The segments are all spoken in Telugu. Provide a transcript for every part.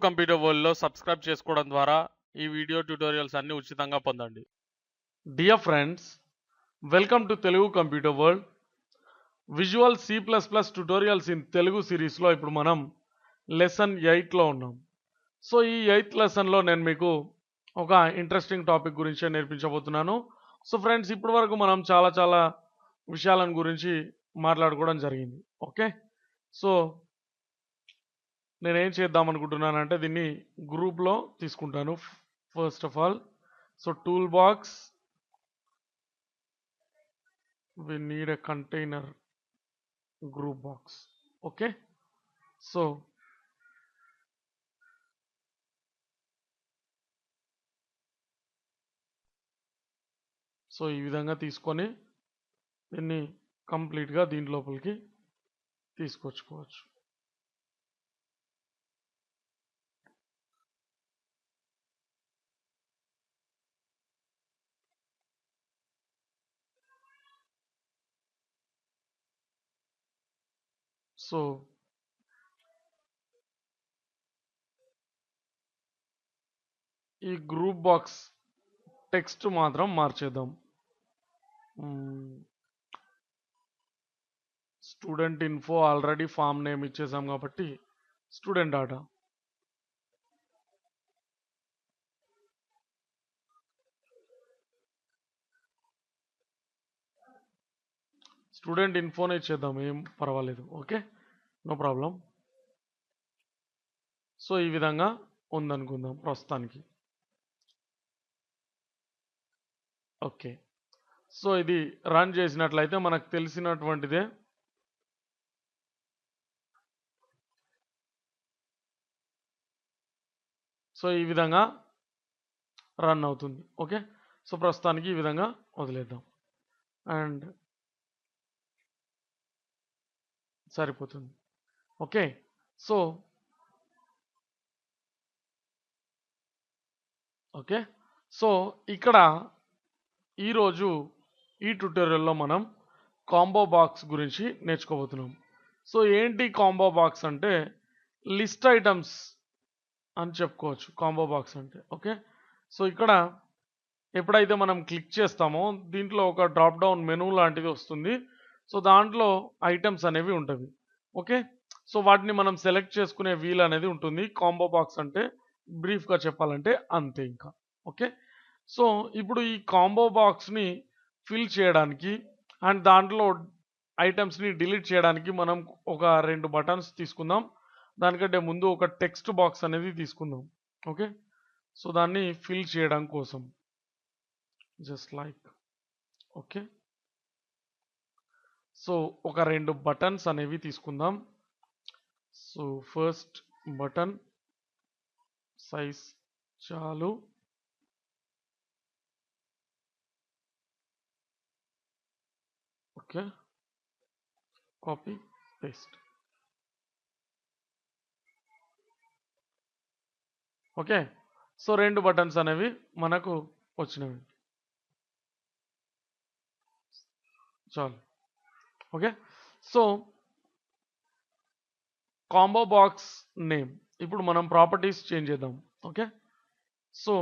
కంప్యూటర్ వరల్డ్‌లో సబ్స్క్రైబ్ చేసుకోవడం ద్వారా ఈ వీడియో ట్యుటోరియల్స్ అన్ని ఉచితంగా పొందండి. Dear friends, welcome to Telugu computer world. Visual C++ tutorials in Telugu సిరీస్లో ఇప్పుడు మనం లెసన్ 8లో ఉన్నాం. సో ఈ 8th లెసన్లో నేను మీకు ఒక ఇంట్రెస్టింగ్ టాపిక్ గురించి నేర్పించబోతున్నాను. సో ఫ్రెండ్స్, ఇప్పటి వరకు మనం చాలా విషయాలను గురించి మాట్లాడుకోవడం జరిగింది. ఓకే, సో నేనేం చేద్దాం అనుకుంటున్నానంటే దీన్ని గ్రూప్లో తీసుకుంటాను. First of all, so tool box, we need a container group box. Okay, so ఈ విధంగా తీసుకొని దీన్ని కంప్లీట్గా దీని లోపలికి తీసుకొచ్చుకోవచ్చు. సో ఈ గ్రూప్ బాక్స్ టెక్స్ట్ మాత్రం మార్చేద్దాం. Student info already form name ఇచ్చేసాం కాబట్టి స్టూడెంట్ డాటా. స్టూడెంట్ ఇన్ఫోనే ఇచ్చేద్దాం, ఏం పర్వాలేదు. Okay, no problem. సో ఈ విధంగా ఉందనుకుందాం ప్రస్తుతానికి. ఓకే, సో ఇది రన్ చేసినట్లయితే మనకు తెలిసినటువంటిదే. సో ఈ విధంగా రన్ అవుతుంది. ఓకే, సో ప్రస్తుతానికి ఈ విధంగా వదిలేద్దాం అండ్ సరిపోతుంది. ఓకే, సో ఇక్కడ ఈరోజు ఈ ట్యుటోరియల్లో మనం కాంబో బాక్స్ గురించి నేర్చుకోబోతున్నాం. సో ఏంటి కాంబో బాక్స్ అంటే లిస్ట్ ఐటమ్స్ అని చెప్పుకోవచ్చు కాంబో బాక్స్ అంటే. ఓకే, సో ఇక్కడ ఎప్పుడైతే మనం క్లిక్ చేస్తామో దీంట్లో ఒక డ్రాప్ డౌన్ మెనూ లాంటిది వస్తుంది. సో దాంట్లో ఐటమ్స్ అనేవి ఉంటాయి. ఓకే, సో వాటిని మనం సెలెక్ట్ చేసుకునే వీల్ అనేది ఉంటుంది. కాంబో బాక్స్ అంటే బ్రీఫ్గా చెప్పాలంటే అంతే ఇంకా. ఓకే, సో ఇప్పుడు ఈ కాంబో బాక్స్ని ఫిల్ చేయడానికి అండ్ దాంట్లో ఐటమ్స్ని డిలీట్ చేయడానికి మనం ఒక 2 బటన్స్ తీసుకుందాం. దానికంటే ముందు ఒక టెక్స్ట్ బాక్స్ అనేది తీసుకుందాం. ఓకే, సో దాన్ని ఫిల్ చేయడం కోసం జస్ట్ లైక్. ఓకే, సో ఒక 2 బటన్స్ అనేవి తీసుకుందాం. సో ఫస్ట్ బటన్ సైజ్ చాలు. Okay, copy paste. Okay, so 2 buttons అనేవి మనకు వచ్చినవి చాలు. Okay, so combo box name ఇప్పుడు మనం ప్రాపర్టీస్ చేంజ్ చేద్దాం. Okay, so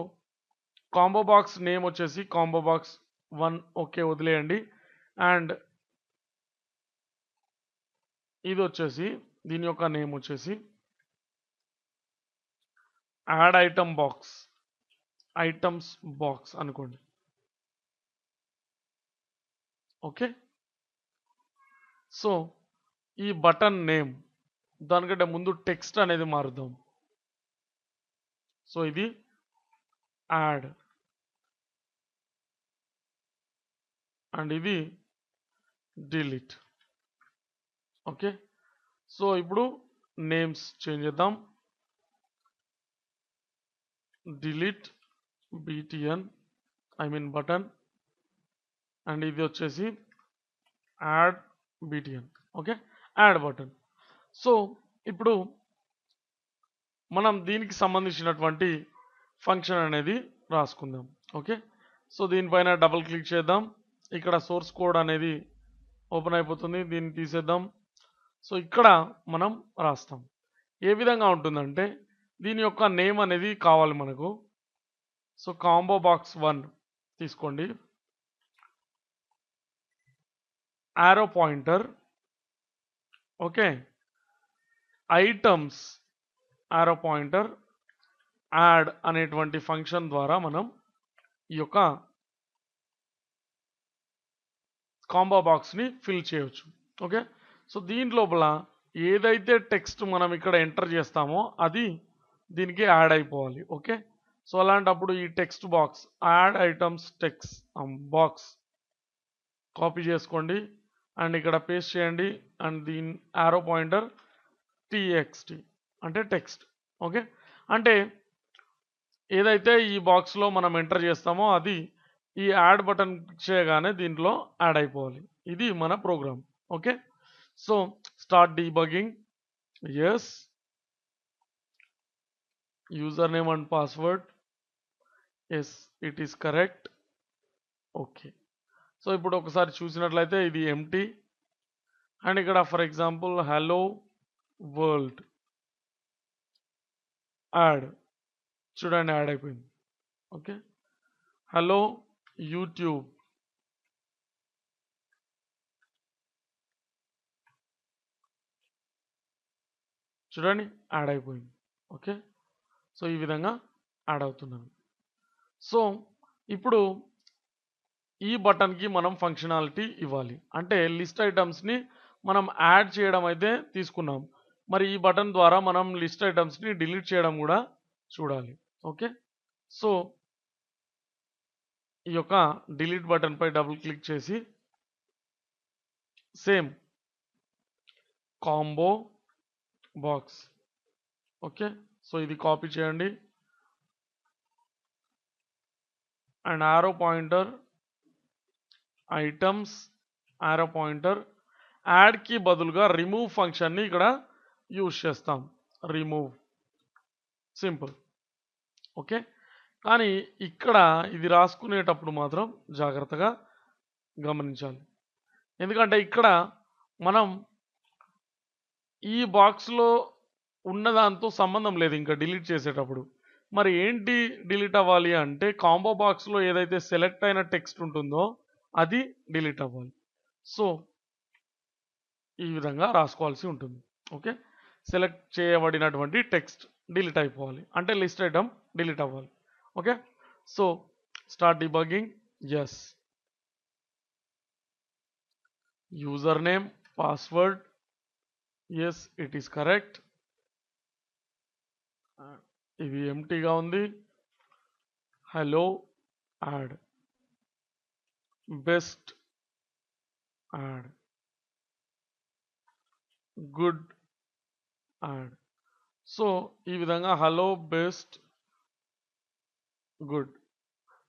combo box name వచ్చేసి కాంబో బాక్స్ 1. ఓకే, వదిలేయండి. అండ్ ఇది వచ్చేసి దీని యొక్క నేమ్ వచ్చేసి add item box, items box అనుకోండి. ఓకే, సో ఈ బటన్ నేమ్ దానికంటే ముందు టెక్స్ట్ అనేది మారుద్దాం. సో ఇది యాడ్ అండ్ ఇది డిలీట్. ఓకే, సో ఇప్పుడు నేమ్స్ చేంజ్ చేద్దాం. డిలీట్ btn బటన్ అండ్ ఇది వచ్చేసి add btn. Okay, add button. So ఇప్పుడు మనం దీనికి సంబంధించినటువంటి ఫంక్షన్ అనేది రాసుకుందాం. ఓకే, సో దీనిపైన డబుల్ క్లిక్ చేద్దాం. ఇక్కడ సోర్స్ కోడ్ అనేది ఓపెన్ అయిపోతుంది. దీన్ని తీసేద్దాం. సో ఇక్కడ మనం రాస్తాం. ఏ విధంగా ఉంటుందంటే దీని యొక్క నేమ్ అనేది కావాలి మనకు. సో కాంబో బాక్స్ 1 తీసుకోండి. Arrow pointer, okay, items, arrow pointer, add అనేటువంటి ఫంక్షన్ ద్వారా మనం ఈ యొక్క కాంబో బాక్స్ని ఫిల్ చేయవచ్చు. ఓకే, సో దీని లోపల ఏదైతే టెక్స్ట్ మనం ఇక్కడ ఎంటర్ చేస్తామో అది దీనికి యాడ్ అయిపోవాలి. ఓకే, సో అలాంటప్పుడు ఈ text box add items text box copy చేసుకోండి అండ్ ఇక్కడ పేస్ట్ చేయండి అండ్ దీని యారో పాయింటర్ TXT అంటే టెక్స్ట్. ఓకే, అంటే ఏదైతే ఈ బాక్స్లో మనం ఎంటర్ చేస్తామో అది ఈ యాడ్ బటన్ క్లిక్ చేయగానే దీంట్లో యాడ్ అయిపోవాలి. ఇది మన program. Okay, so start debugging. Yes, username and password, yes it is correct. Okay, so ఇప్పుడు ఒకసారి చూసినట్లయితే ఇది ఎంటీ అండ్ ఇక్కడ for example hello world add, చూడండి యాడ్ అయిపోయింది. ఓకే, హలో యూట్యూబ్, చూడండి యాడ్ అయిపోయింది. ఓకే, సో ఈ విధంగా యాడ్ అవుతున్నాను. సో ఇప్పుడు ఈ బటన్కి మనం ఫంక్షనాలిటీ ఇవ్వాలి. అంటే లిస్ట్ ఐటమ్స్ని మనం యాడ్ చేయడం అయితే తీసుకున్నాం, మరి ఈ బటన్ ద్వారా మనం లిస్ట్ ఐటమ్స్ని డిలీట్ చేయడం కూడా చూడాలి. ఓకే, సో ఈ యొక్క డిలీట్ బటన్పై డబుల్ క్లిక్ చేసి same combo box, okay, so ఇది కాపీ చేయండి and arrow pointer items, arrow pointer యాడ్కి బదులుగా రిమూవ్ ఫంక్షన్ని ఇక్కడ యూజ్ చేస్తాం. Remove, simple. ఓకే, కానీ ఇక్కడ ఇది రాసుకునేటప్పుడు మాత్రం జాగ్రత్తగా గమనించాలి, ఎందుకంటే ఇక్కడ మనం ఈ బాక్స్లో ఉన్నదాంతో సంబంధం లేదు ఇంకా డిలీట్ చేసేటప్పుడు. మరి ఏంటి డిలీట్ అవ్వాలి అంటే కాంబో బాక్స్లో ఏదైతే సెలెక్ట్ అయిన టెక్స్ట్ ఉంటుందో అది డిలీట్ అవ్వాలి. సో ఈ విధంగా రాసుకోవాల్సి ఉంటుంది. ఓకే, సెలెక్ట్ చేయబడినటువంటి టెక్స్ట్ డిలీట్ అయిపోవాలి అంటే లిస్ట్ ఐటమ్ డిలీట్ అవ్వాలి. Okay, so start debugging. Yes, username, password, yes it is correct. ఇది ఎంటీగా ఉంది. Hello add, best add, good add. So ఈ విధంగా hello best good.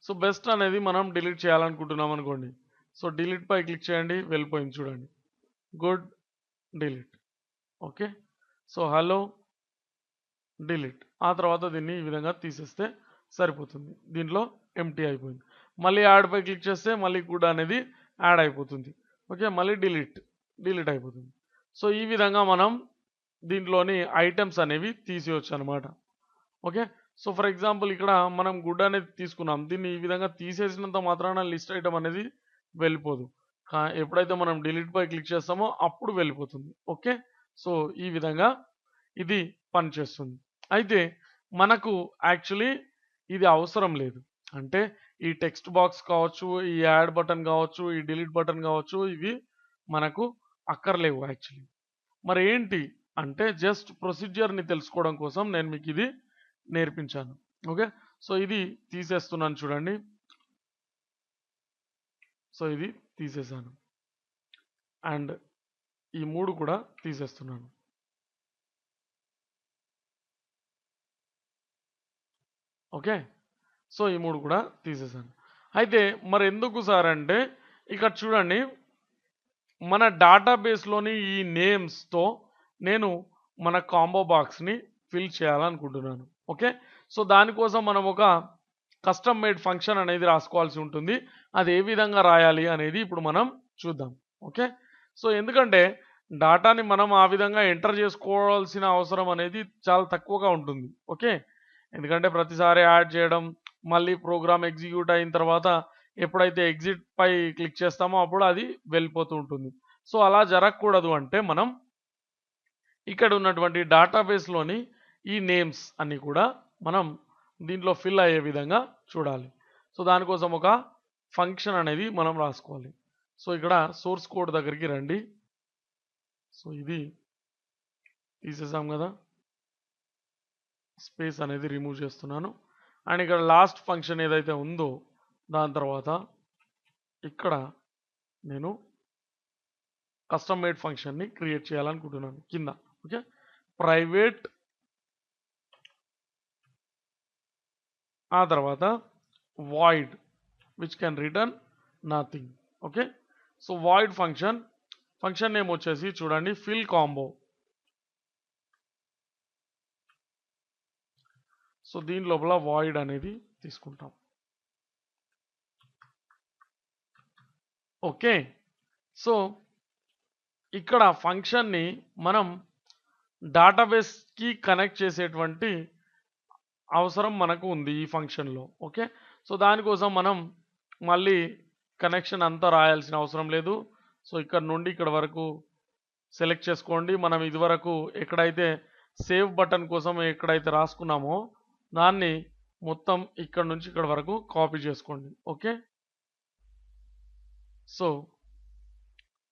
So best అనేది మనం డిలీట్ చేయాలనుకుంటున్నాం అనుకోండి, సో డిలీట్ పై క్లిక్ చేయండి, వెళ్ళిపోయింది చూడండి. Good delete. Okay, so hello delete, ఆ తర్వాత దీన్ని ఈ విధంగా తీసేస్తే సరిపోతుంది. దీంట్లో ఎంటీ అయిపోయింది. మళ్ళీ యాడ్ పై క్లిక్ చేస్తే మళ్ళీ గుడ్ అనేది యాడ్ అయిపోతుంది. ఓకే, మళ్ళీ డిలీట్ అయిపోతుంది. సో ఈ విధంగా మనం దీంట్లోని ఐటమ్స్ అనేవి తీసేయచ్చు అనమాట. ఓకే, సో ఫర్ ఎగ్జాంపుల్ ఇక్కడ మనం గుడ్ అనేది తీసుకున్నాం, దీన్ని ఈ విధంగా తీసేసినంత మాత్రాన లిస్ట్ ఐటమ్ అనేది వెళ్ళిపోదు. ఎప్పుడైతే మనం డిలీట్ పై క్లిక్ చేస్తామో అప్పుడు వెళ్ళిపోతుంది. ఓకే, సో ఈ విధంగా ఇది పనిచేస్తుంది. అయితే మనకు యాక్చువల్లీ ఇది అవసరం లేదు, అంటే ఈ టెక్స్ట్ బాక్స్ కావచ్చు, ఈ యాడ్ బటన్ కావచ్చు, ఈ డిలీట్ బటన్ కావచ్చు, ఇవి మనకు అక్కర్లేవు యాక్చువల్లీ. మరి ఏంటి అంటే జస్ట్ ప్రొసీజర్ని తెలుసుకోవడం కోసం నేను మీకు ఇది నేర్పించాను. ఓకే, సో ఇది తీసేస్తున్నాను చూడండి. సో ఇది తీసేసాను అండ్ ఈ 3 కూడా తీసేస్తున్నాను. ఓకే, సో ఈ 3 కూడా తీసేసాను. అయితే మరి ఎందుకు సార్ అంటే ఇక్కడ చూడండి, మన డేటాబేస్లోని ఈ నేమ్స్తో నేను మన కాంబో బాక్స్ని ఫిల్ చేయాలనుకుంటున్నాను. ఓకే, సో దానికోసం మనం ఒక కస్టమ్ మేడ్ ఫంక్షన్ అనేది రాసుకోవాల్సి ఉంటుంది. అది ఏ విధంగా రాయాలి అనేది ఇప్పుడు మనం చూద్దాం. ఓకే, సో ఎందుకంటే డాటాని మనం ఆ విధంగా ఎంటర్ చేసుకోవాల్సిన అవసరం అనేది చాలా తక్కువగా ఉంటుంది. ఓకే. ఎందుకంటే ప్రతిసారి యాడ్ చేయడం, మళ్ళీ ప్రోగ్రామ్ ఎగ్జిక్యూట్ అయిన తర్వాత ఎప్పుడైతే ఎగ్జిట్ పై క్లిక్ చేస్తామో అప్పుడు అది వెళ్ళిపోతూ ఉంటుంది. సో, అలా జరగకూడదు అంటే మనం ఇక్కడ ఉన్నటువంటి డేటాబేస్‌లోని ఈ నేమ్స్ అన్నీ కూడా మనం దీంట్లో ఫిల్ అయ్యే విధంగా చూడాలి. సో, దానికోసం ఒక ఫంక్షన్ అనేది మనం రాసుకోవాలి. సో, ఇక్కడ సోర్స్ కోడ్ దగ్గరికి రండి. సో, ఇది తీసేసాం కదా! స్పేస్ అనేది రిమూవ్ చేస్తున్నాను. అండ్ ఇక్కడ లాస్ట్ ఫంక్షన్ ఏదైతే ఉందో దాని తర్వాత ఇక్కడ నేను కస్టమ్ మేడ్ ఫంక్షన్‌ని క్రియేట్ చేయాలనుకుంటున్నాను కింద. ఓకే. ప్రైవేట్ ఆ తర్వాత void which can return nothing. Okay. So, void function name వచ్చేసి చూడండి ఫిల్ కాంబో. సో, దీని లోపల వాయిడ్ అనేది తీసుకుంటాం. ఓకే. సో, ఇక్కడ ఫంక్షన్‌ని మనం డేటాబేస్‌కి కనెక్ట్ చేసేటువంటి అవసరం మనకు ఉంది ఈ ఫంక్షన్‌లో. ఓకే. సో, దానికోసం మనం మళ్ళీ కనెక్షన్ అంతా రాయాల్సిన అవసరం లేదు. సో, ఇక్కడ నుండి ఇక్కడ వరకు సెలెక్ట్ చేసుకోండి. మనం ఇదివరకు ఎక్కడైతే సేవ్ బటన్ కోసం ఎక్కడైతే రాసుకున్నామో దాన్ని మొత్తం ఇక్కడ నుంచి ఇక్కడ వరకు కాపీ చేసుకోండి. ఓకే. సో,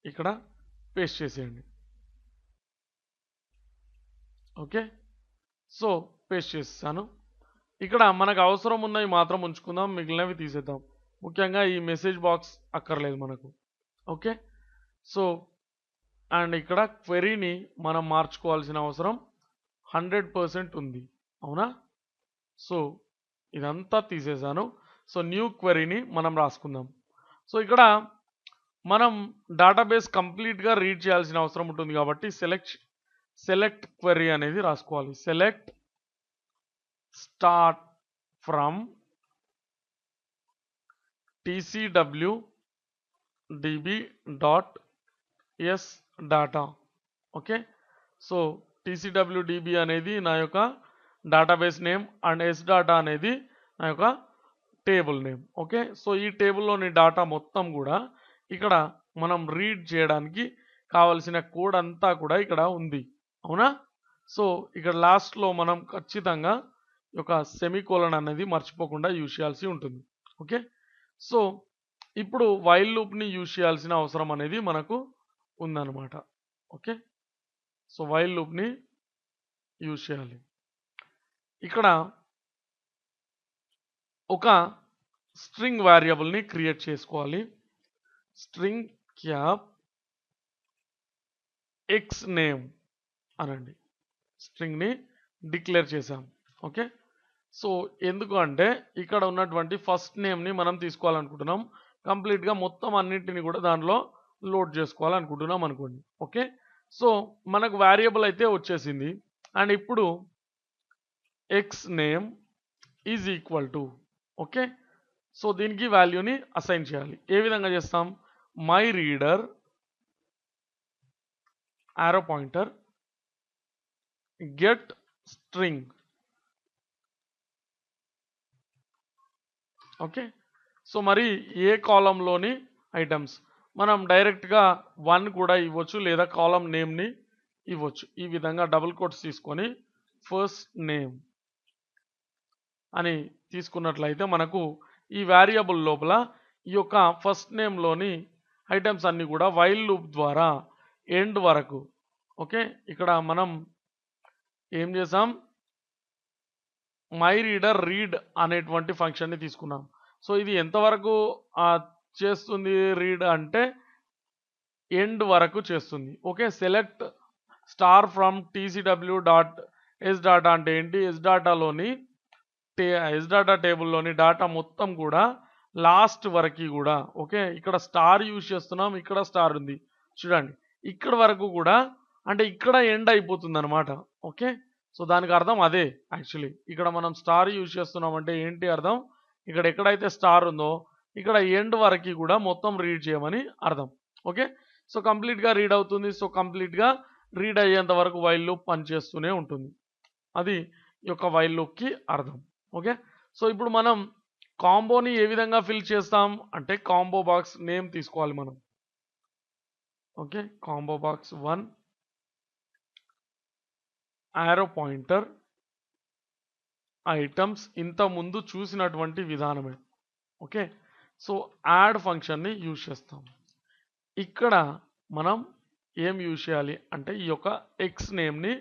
ఇక్కడ పేస్ట్ చేసేయండి. ఓకే. సో, పేస్ట్ చేసేసాను. ఇక్కడ మనకు అవసరం ఉన్నవి మాత్రం ఉంచుకుందాం, మిగిలినవి తీసేద్దాం. ముఖ్యంగా ఈ మెసేజ్ బాక్స్ అక్కర్లేదు మనకు. ఓకే. సో, అండ్ ఇక్కడ క్వెరీని మనం మార్చుకోవాల్సిన అవసరం 100% ఉంది. అవునా? సో, ఇదంతా తీసేసాను. సో, న్యూ క్వెరీని మనం రాసుకుందాం. సో, ఇక్కడ మనం డేటాబేస్ కంప్లీట్‌గా రీడ్ చేయాల్సిన అవసరం ఉంటుంది కాబట్టి సెలెక్ట్ క్వెరీ అనేది రాసుకోవాలి. Select start from tcwdb.s data. Okay. So, tcwdb అనేది నా యొక్క database name and s data అనేది నా యొక్క టేబుల్ నేమ్. ఓకే. సో, ఈ టేబుల్లోని డేటా మొత్తం కూడా ఇక్కడ మనం రీడ్ చేయడానికి కావలసిన కోడ్ అంతా కూడా ఇక్కడ ఉంది. అవునా? సో, ఇక్కడ లాస్ట్‌లో మనం ఖచ్చితంగా ఈ యొక్క సెమీకోలన్ అనేది మర్చిపోకుండా యూజ్ చేయాల్సి ఉంటుంది. ఓకే. సో, ఇప్పుడు వైల్ లూప్‌ని యూజ్ చేయాల్సిన అవసరం అనేది మనకు ఉందన్నమాట. ఓకే. సో, వైల్ లూప్‌ని యూజ్ చేయాలి. ఇక్కడ ఒక స్ట్రింగ్ వేరియబుల్‌ని క్రియేట్ చేసుకోవాలి. స్ట్రింగ్ క్యాప్ ఎక్స్ నేమ్ అనండి. స్ట్రింగ్‌ని డిక్లేర్ చేసాం. ఓకే. సో, ఎందుకు అంటే ఇక్కడ ఉన్నటువంటి ఫస్ట్ నేమ్‌ని మనం తీసుకోవాలనుకుంటున్నాం. కంప్లీట్‌గా మొత్తం అన్నింటిని కూడా దాంట్లో లోడ్ చేసుకోవాలనుకుంటున్నాం అనుకోండి. ఓకే. సో, మనకు వేరియబుల్ అయితే వచ్చేసింది. అండ్ ఇప్పుడు X name is equal to okay. So, దీనికి వాల్యూని అసైన్ చేయాలి. ఏ విధంగా చేస్తాం? My reader arrow pointer get string. Okay. So, మరి ఏ కాలంలోని ఐటమ్స్ మనం డైరెక్ట్‌గా 1 కూడా ఇవ్వచ్చు లేదా కాలం నేమ్‌ని ఇవ్వచ్చు. ఈ విధంగా డబుల్ కోట్స్ తీసుకొని ఫస్ట్ నేమ్ అని తీసుకున్నట్లయితే మనకు ఈ వేరియబుల్ లోపల ఈ యొక్క ఫస్ట్ నేమ్‌లోని ఐటమ్స్ అన్నీ కూడా వైల్ లూప్ ద్వారా ఎండ్ వరకు ఓకే. ఇక్కడ మనం ఏం చేసాం? మై రీడర్ రీడ్ అనేటువంటి ఫంక్షన్‌ని తీసుకున్నాం. సో, ఇది ఎంతవరకు చేస్తుంది రీడ్ అంటే ఎండ్ వరకు చేస్తుంది. Okay. Select star from tcw.s data అంటే ఏంటి? s dataలోని s data టేబుల్లోని డేటా మొత్తం కూడా లాస్ట్ వరకు కూడా ఓకే. ఇక్కడ స్టార్ యూజ్ చేస్తున్నాం. ఇక్కడ స్టార్ ఉంది. చూడండి. ఇక్కడ వరకు కూడా అంటే ఇక్కడ ఎండ్ అయిపోతుందన్నమాట. ఓకే. సో, దానికి అర్థం అదే యాక్చువల్లీ. ఇక్కడ మనం స్టార్ యూజ్ చేస్తున్నాం అంటే ఏంటి అర్థం? ఇక్కడ ఎక్కడైతే స్టార్ ఉందో ఇక్కడ ఎండ్ వరకు కూడా మొత్తం రీడ్ చేయమని అర్థం. ఓకే. సో కంప్లీట్గా రీడ్ అవుతుంది. సో కంప్లీట్గా రీడ్ అయ్యేంత వరకు వైల్ లూప్ పనిచేస్తూనే ఉంటుంది. అది ఈ యొక్క వైల్ లూప్కి అర్థం. ఓకే, సో ఇప్పుడు మనం కాంబోని ఏ విధంగా ఫిల్ చేస్తాం అంటే కాంబో బాక్స్ నేమ్ తీసుకోవాలి మనం. Okay, combo box 1 arrow pointer items ఇంత ముందు చూసినటువంటి విధానమే. ఓకే, సో యాడ్ ఫంక్షన్ని యూజ్ చేస్తాం. ఇక్కడ మనం ఏం యూజ్ చేయాలి అంటే ఈ యొక్క ఎక్స్ నేమ్ని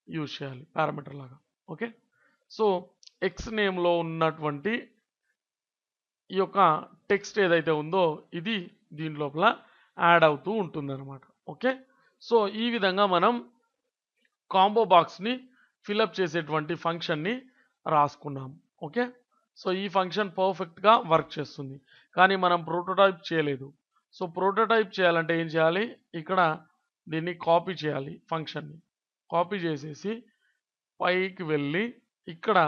యూజ్ చేయాలి పారామీటర్ లాగా. ఓకే, సో ఎక్స్ నేమ్లో ఉన్నటువంటి ఈ యొక్క టెక్స్ట్ ఏదైతే ఉందో ఇది దీని లోపల యాడ్ అవుతూ ఉంటుంది అనమాట. ఓకే, సో ఈ విధంగా మనం కాంబో బాక్స్ని ఫిలప్ చేసేటువంటి ఫంక్షన్ని రాసుకున్నాం. ఓకే, సో ఈ ఫంక్షన్ పర్ఫెక్ట్గా వర్క్ చేస్తుంది, కానీ మనం ప్రోటోటైప్ చేయలేదు. సో ప్రోటోటైప్ చేయాలంటే ఏం చేయాలి, ఇక్కడ దీన్ని కాపీ చేయాలి. ఫంక్షన్ని కాపీ చేసేసి పైకి వెళ్ళి ఇక్కడ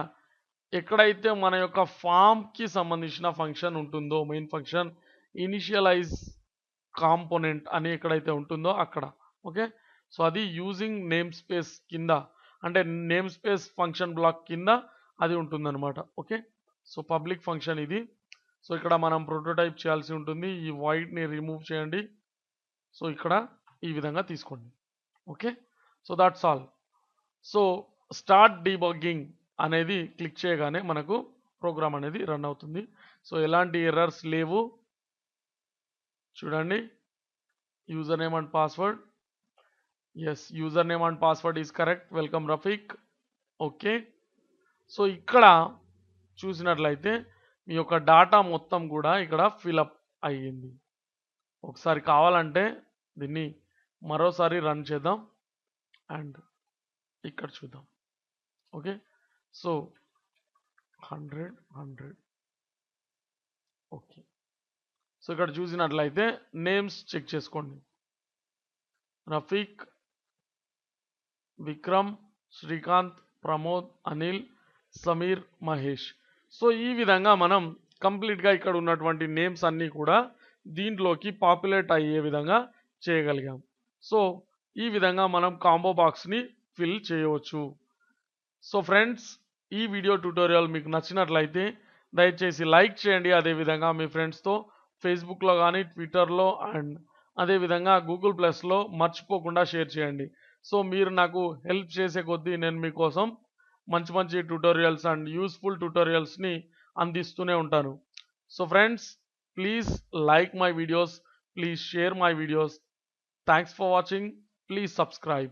ఎక్కడైతే మన యొక్క ఫామ్కి సంబంధించిన ఫంక్షన్ ఉంటుందో మెయిన్ ఫంక్షన్ ఇనిషియలైజ్ కాంపోనెంట్ అని ఎక్కడైతే ఉంటుందో అక్కడ. ఓకే, సో అది యూజింగ్ నేమ్ స్పేస్ కింద అంటే నేమ్ స్పేస్ ఫంక్షన్ బ్లాక్ కింద అది ఉంటుందన్నమాట. ఓకే, సో పబ్లిక్ ఫంక్షన్ ఇది. సో ఇక్కడ మనం ప్రోటోటైప్ చేయాల్సి ఉంటుంది. ఈ వాయిడ్ని రిమూవ్ చేయండి. సో ఇక్కడ ఈ విధంగా తీసుకోండి. Okay, so that's all. So start debugging అనేది క్లిక్ చేయగానే మనకు ప్రోగ్రామ్ అనేది రన్ అవుతుంది. సో ఎలాంటి ఎర్రర్స్ లేవు. చూడండి, username and password, yes username and password is correct. Welcome Rafiq. Okay, so ఇక్కడ చూసినట్లయితే మీ యొక్క డాటా మొత్తం కూడా ఇక్కడ ఫిలప్ అయ్యింది. ఒకసారి కావాలంటే దీన్ని మరోసారి రన్ చేద్దాం అండ్ ఇక్కడ చూద్దాం. Okay, so 100. ఓకే, సో ఇక్కడ చూసినట్లయితే నేమ్స్ చెక్ చేసుకోండి. రఫీక్, విక్రమ్, శ్రీకాంత్, ప్రమోద్, అనిల్, సమీర్, మహేష్. సో ఈ విధంగా మనం కంప్లీట్గా ఇక్కడ ఉన్నటువంటి నేమ్స్ అన్నీ కూడా దీంట్లోకి పాపులేట్ అయ్యే విధంగా చేయగలిగాం. సో ఈ విధంగా మనం కాంబో బాక్స్ని ఫిల్ చేయవచ్చు. సో ఫ్రెండ్స్, ఈ వీడియో ట్యూటోరియల్ మీకు నచ్చినట్లయితే దయచేసి లైక్ చేయండి. అదేవిధంగా మీ ఫ్రెండ్స్తో ఫేస్బుక్లో కానీ ట్విట్టర్లో అండ్ అదేవిధంగా గూగుల్ ప్లస్లో మర్చిపోకుండా షేర్ చేయండి. సో మీరు నాకు హెల్ప్ చేసే కొద్దీ నేను మీకోసం మంచి మంచి ట్యూటోరియల్స్ అండ్ యూస్ఫుల్ ట్యూటోరియల్స్ని అందిస్తూనే ఉంటాను. So friends, please like my videos, please share my videos. Thanks for watching. Please subscribe.